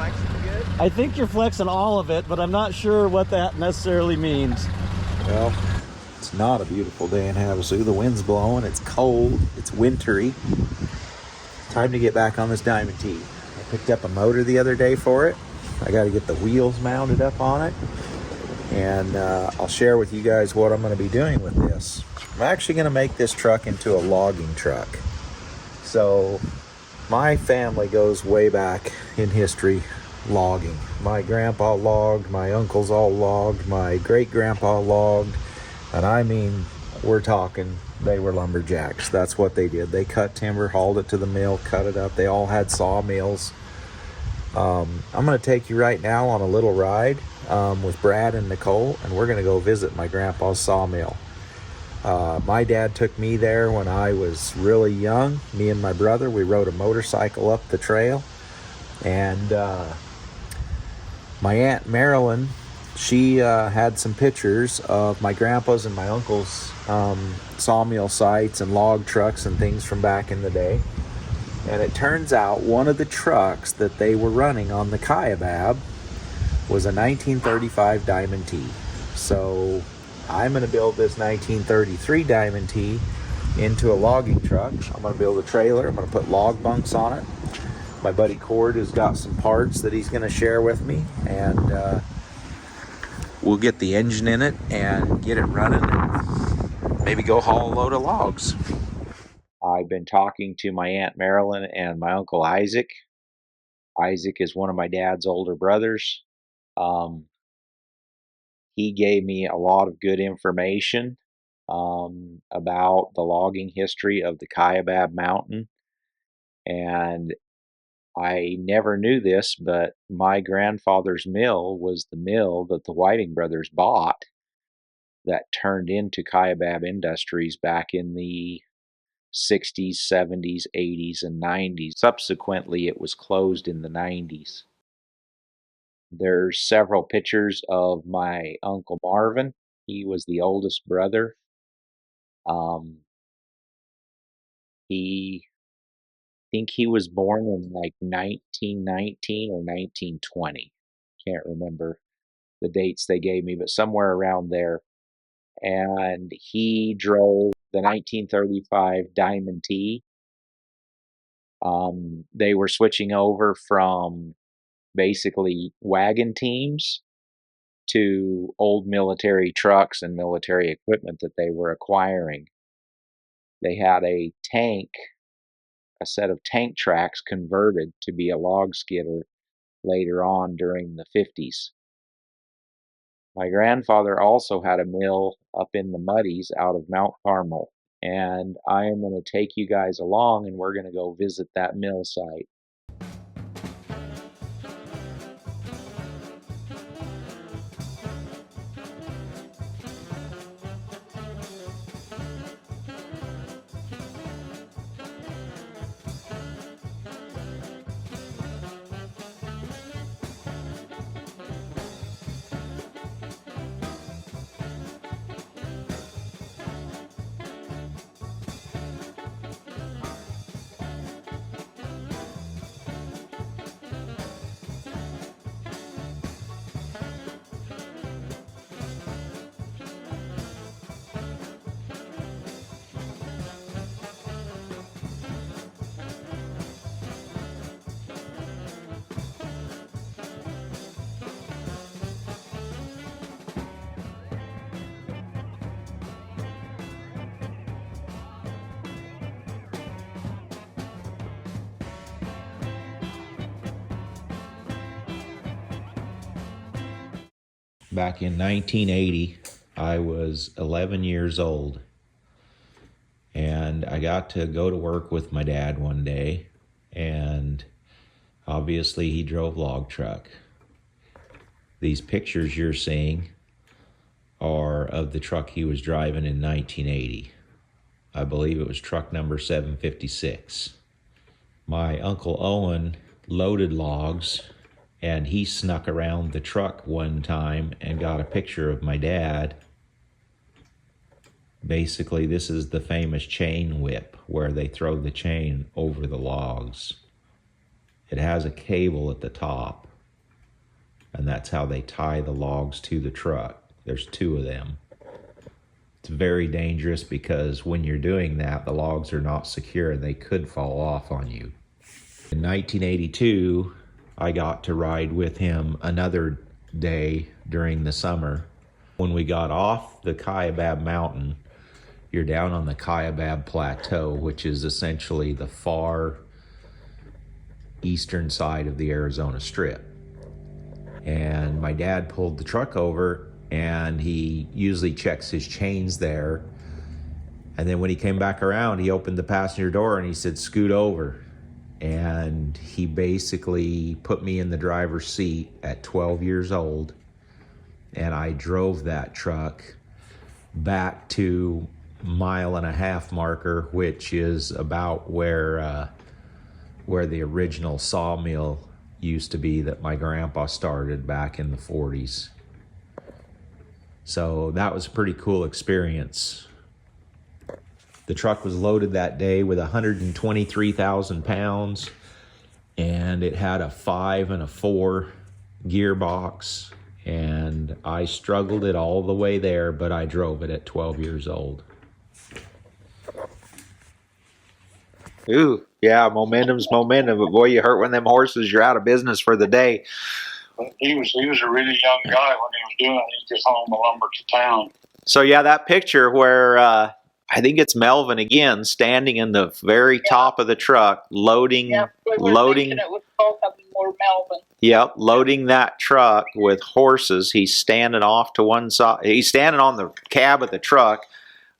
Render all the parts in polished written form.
flexing good? I think you're flexing all of it, but I'm not sure what that necessarily means. Well, it's not a beautiful day in Havasu. The wind's blowing, it's cold, it's wintry. Time to get back on this Diamond T. I picked up a motor the other day for it. I got to get the wheels mounted up on it. And I'll share with you guys what I'm going to be doing with this. I'm actually going to make this truck into a logging truck. So my family goes way back in history logging. My grandpa logged, my uncles all logged, my great-grandpa logged, and I mean, we're talking, they were lumberjacks. That's what they did. They cut timber, hauled it to the mill, cut it up. They all had sawmills. I'm going to take you right now on a little ride with Brad and Nicole, and we're going to go visit my grandpa's sawmill. My dad took me there when I was really young. Me and my brother, we rode a motorcycle up the trail, and my Aunt Marilyn, she had some pictures of my grandpa's and my uncle's sawmill sites and log trucks and things from back in the day. And it turns out one of the trucks that they were running on the Kaibab was a 1935 Diamond T. So I'm going to build this 1933 Diamond T into a logging truck. I'm going to build a trailer. I'm going to put log bunks on it. My buddy Cord has got some parts that he's going to share with me, and we'll get the engine in it and get it running and maybe go haul a load of logs. I've been talking to my Aunt Marilyn and my Uncle Isaac. Isaac is one of my dad's older brothers. He gave me a lot of good information about the logging history of the Kaibab Mountain. And I never knew this, but my grandfather's mill was the mill that the Whiting brothers bought that turned into Kaibab Industries back in the 60s, 70s, 80s, and 90s. Subsequently, it was closed in the 90s. There's several pictures of my Uncle Marvin. He was the oldest brother. I think he was born in like 1919 or 1920. Can't remember the dates they gave me, but somewhere around there. And he drove the 1935 Diamond T. They were switching over from basically wagon teams to old military trucks and military equipment that they were acquiring. They had a set of tank tracks converted to be a log skidder later on during the 50s. My grandfather also had a mill up in the Muddies out of Mount Carmel, and I am going to take you guys along and we're going to go visit that mill site. Back in 1980, I was 11 years old, and I got to go to work with my dad one day, and obviously he drove log truck. These pictures you're seeing are of the truck he was driving in 1980. I believe it was truck number 756. My Uncle Owen loaded logs, and he snuck around the truck one time and got a picture of my dad. Basically, this is the famous chain whip where they throw the chain over the logs. It has a cable at the top, and that's how they tie the logs to the truck. There's 2 of them. It's very dangerous because when you're doing that, the logs are not secure and they could fall off on you. In 1982, I got to ride with him another day during the summer. When we got off the Kaibab Mountain, you're down on the Kaibab Plateau, which is essentially the far eastern side of the Arizona Strip. And my dad pulled the truck over, and he usually checks his chains there. And then when he came back around, he opened the passenger door and he said, "Scoot over." And he basically put me in the driver's seat at 12 years old, and I drove that truck back to 1.5 mile marker, which is about where the original sawmill used to be that my grandpa started back in the 40s. So that was a pretty cool experience. The truck was loaded that day with 123,000 pounds, and it had a 5 and a 4 gearbox, and I struggled it all the way there, but I drove it at 12 years old. Ooh, yeah, momentum's momentum, but boy, you hurt when them horses, you're out of business for the day. He was a really young guy when he was doing it. He just hauled the lumber to town. So yeah, that picture where I think it's Melvin again, standing in the very top of the truck, loading. Yeah, we were thinking it was both of them were Melvin. Yep, loading that truck with horses. He's standing off to one side. He's standing on the cab of the truck,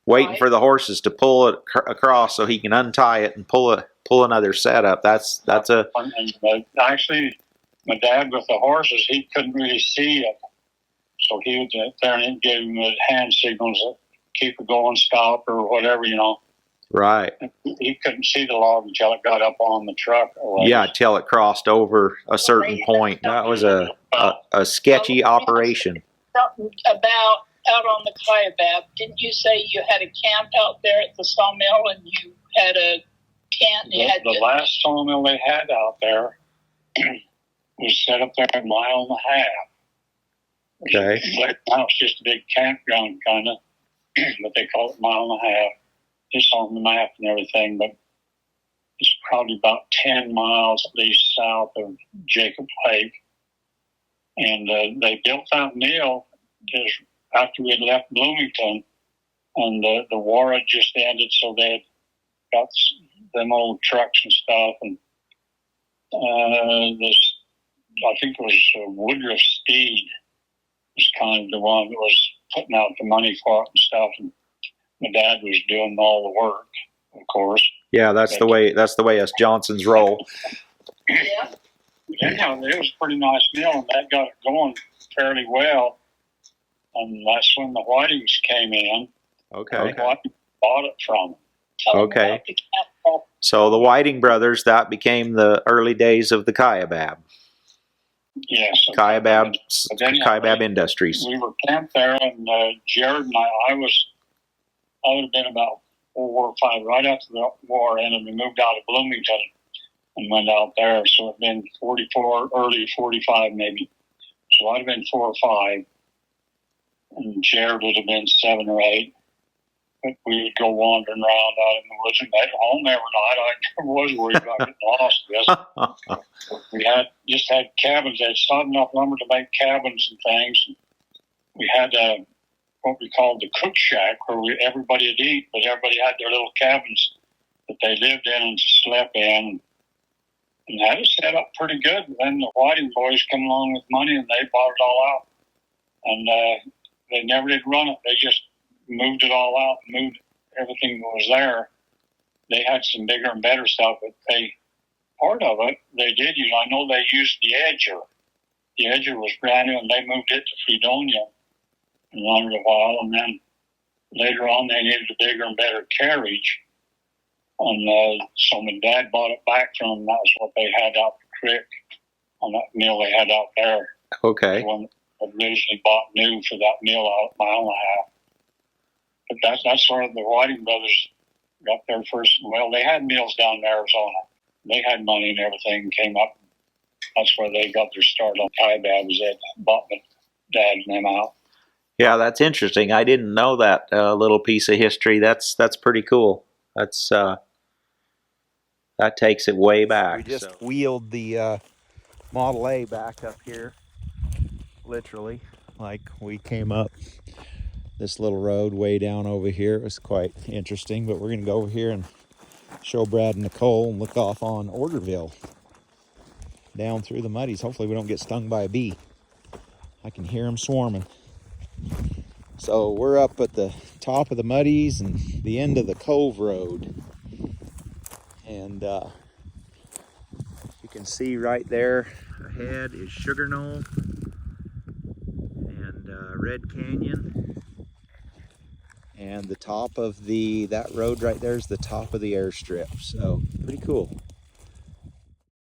waiting for the horses to pull it across so he can untie it and pull another set up. That's a. Actually, my dad with the horses, he couldn't really see it, so he was there and gave him the hand signals that keep it going, stop, or whatever, you know. Right. He couldn't see the log until it got up on the truck. Yeah, till it crossed over a certain point. That was a sketchy operation. Something about out on the Kaibab. Didn't you say you had a camp out there at the sawmill and you had a tent? The last sawmill they had out there was set up there 1.5 miles. Okay. Now it's just a big campground, kind of, but they call it 1.5 miles. It's on the map and everything, but it's probably about 10 miles at least south of Jacob Lake. And they built that mill just after we had left Bloomington, and the war had just ended, so they had got them old trucks and stuff. And I think it was Woodruff Steed was kind of the one that was putting out the money for it and stuff. And my dad was doing all the work, of course. Yeah, that's the way us Johnsons roll. Yeah. Yeah, it was a pretty nice mill, and that got it going fairly well. And that's when the Whitings came in. Okay. Whiting bought it from them. Okay. So the Whiting brothers, that became the early days of the Kaibab. Yes. Kaibab Anyway, Industries. We were camped there, and Jared and I would have been about 4 or 5 right after the war ended. We moved out of Bloomington and went out there. So it'd been 44, early 45 maybe. So I'd have been 4 or 5. And Jared would have been 7 or 8. But we would go wandering around out in the woods and at home every night. I never was worried about getting lost. We had cabins. They had sawed enough lumber to make cabins and things. We had what we called the cook shack, where everybody would eat, but everybody had their little cabins that they lived in and slept in. And that was set up pretty good. And then the Whiting boys come along with money, and they bought it all out. And they never did run it. They just moved it all out, moved everything that was there. They had some bigger and better stuff, but part of it, they did use. I know they used the edger. The edger was brand new, and they moved it to Fredonia and run it a while. And then later on, they needed a bigger and better carriage. And so my dad bought it back from them. That was what they had out the creek on that mill they had out there. Okay. The one that originally bought new for that mill out 1.5 miles. But that's where the Whiting brothers got their first. Well, they had mills down in Arizona. They had money and everything, came up, That's where they got their start on Kaibab, was that bought my dad and them out. Yeah, that's interesting. I didn't know that little piece of history. That's pretty cool. That's that takes it way back. We just wheeled the Model A back up here, literally. Like, we came up this little road way down over here. It was quite interesting, but we're going to go over here and show Brad and Nicole and look off on Orderville down through the muddies. Hopefully we don't get stung by a bee. I can hear them swarming. So we're up at the top of the muddies and the end of the Cove Road. And you can see right there ahead is Sugar Knoll and Red Canyon. And the top of that road right there is the top of the airstrip. So pretty cool.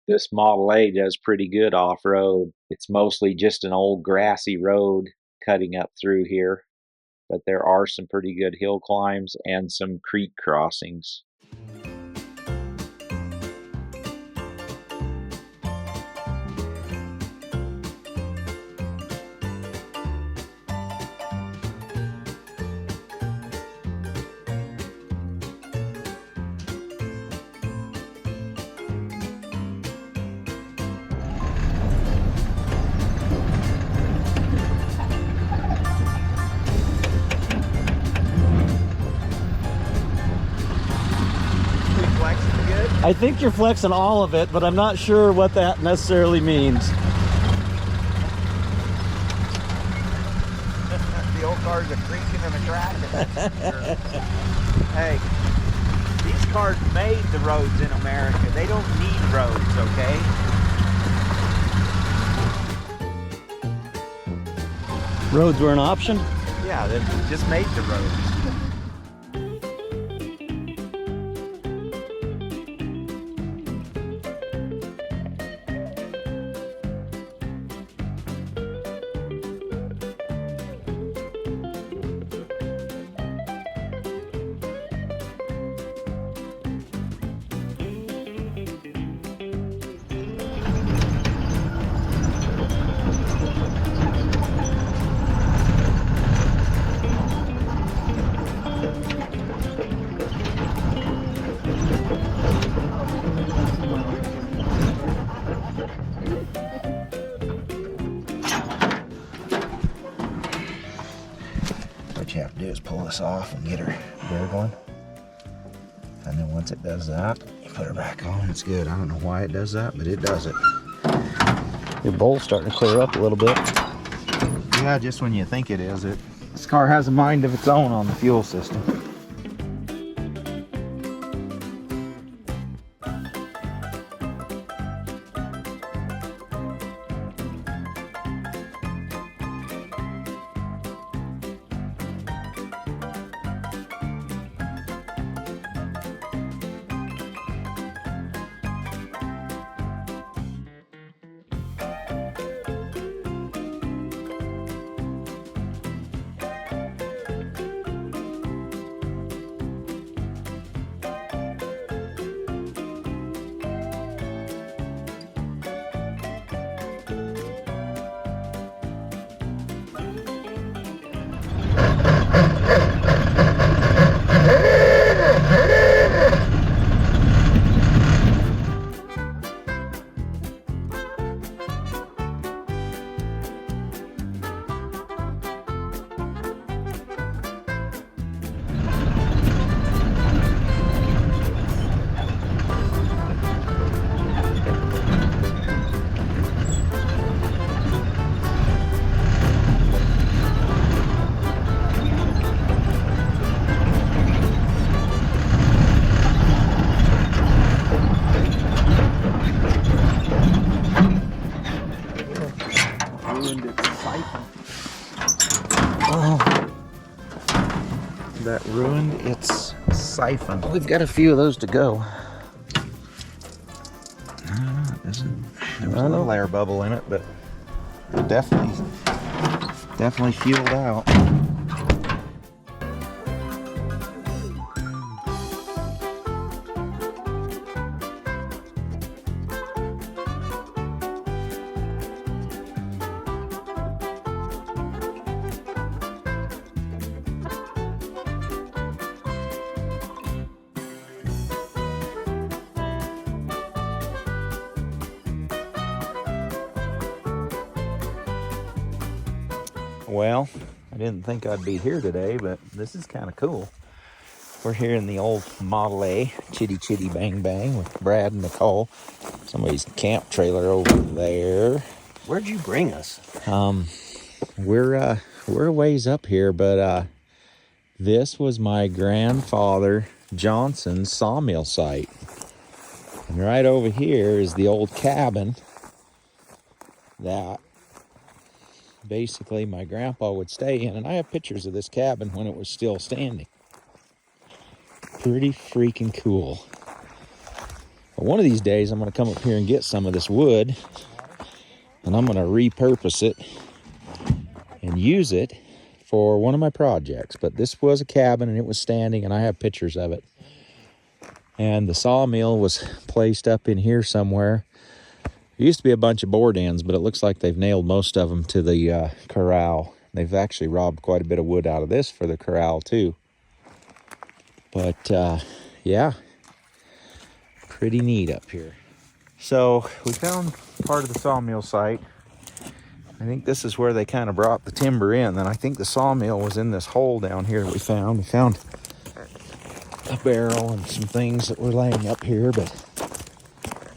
This Model A does pretty good off-road. It's mostly just an old grassy road cutting up through here, but there are some pretty good hill climbs and some creek crossings. I think you're flexing all of it, but I'm not sure what that necessarily means. The old cars are creaking and a cracking. Hey, these cars made the roads in America. They don't need roads, okay? Roads were an option? Yeah, they just made the roads. What you have to do is pull this off and get her gurgling. And then once it does that, you put her back on. It's good. I don't know why it does that, but it does it. Your bowl's starting to clear up a little bit. Yeah, just when you think it is. This car has a mind of its own on the fuel system. That ruined its siphon. We've got a few of those to go. It doesn't. There was a little air bubble in it, but it definitely fueled out. Well, I didn't think I'd be here today, but this is kind of cool. We're here in the old Model A, Chitty Chitty Bang Bang with Brad and Nicole. Somebody's camp trailer over there. Where'd you bring us? We're a ways up here, but this was my grandfather Johnson's sawmill site. And right over here is the old cabin that basically my grandpa would stay in. And I have pictures of this cabin when it was still standing. Pretty freaking cool. But one of these days I'm going to come up here and get some of this wood, and I'm going to repurpose it and use it for one of my projects. But this was a cabin and it was standing, and I have pictures of it. And the sawmill was placed up in here somewhere. There used to be a bunch of board ends, but it looks like they've nailed most of them to the corral. They've actually robbed quite a bit of wood out of this for the corral too. But yeah, pretty neat up here. So we found part of the sawmill site. I think this is where they kind of brought the timber in. And I think the sawmill was in this hole down here that we found. We found a barrel and some things that were laying up here, but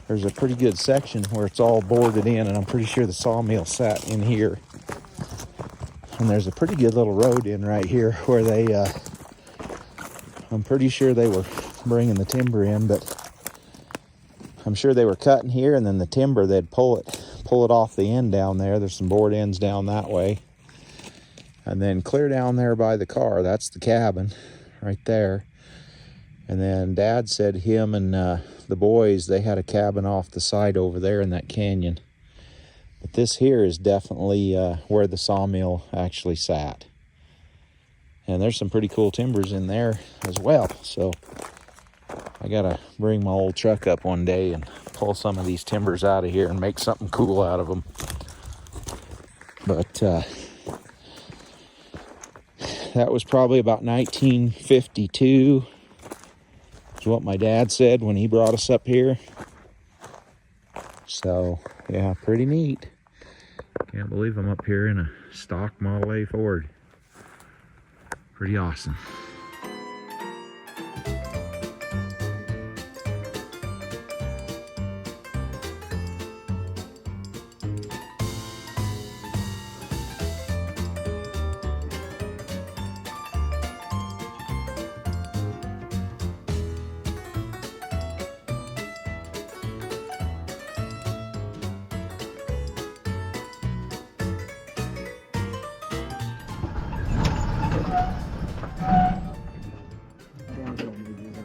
there's a pretty good section where it's all boarded in, and I'm pretty sure the sawmill sat in here. And there's a pretty good little road in right here where they, I'm pretty sure they were bringing the timber in, but I'm sure they were cutting here, and then the timber, they'd pull it off the end down there. There's some board ends down that way. And then clear down there by the car, that's the cabin right there. And then Dad said him and the boys, they had a cabin off the side over there in that canyon. But this here is definitely where the sawmill actually sat. And there's some pretty cool timbers in there as well. So I gotta bring my old truck up one day and pull some of these timbers out of here and make something cool out of them. But that was probably about 1952. Is what my dad said when he brought us up here. So yeah, pretty neat. Can't believe I'm up here in a stock Model A Ford. Pretty awesome.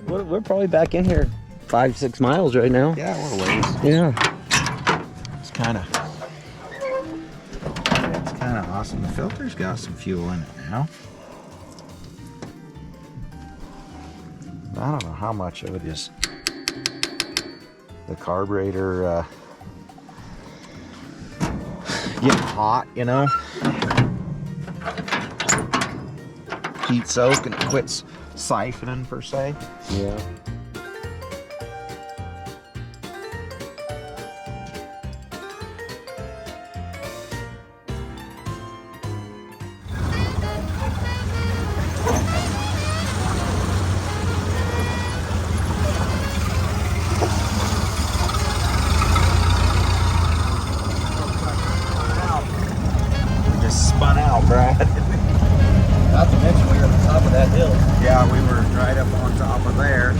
We're probably back in here 5-6 miles right now. Yeah, we're a ways. Yeah. It's kind of awesome. The filter's got some fuel in it now. I don't know how much of it is the carburetor getting hot, you know. Heat soak and it quits siphoning per se. Yeah. Just spun out, Brad. Not to mention we were at the top of that hill. Yeah, we were right up on top of there.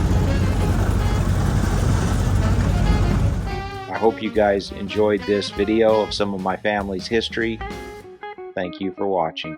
I hope you guys enjoyed this video of some of my family's history. Thank you for watching.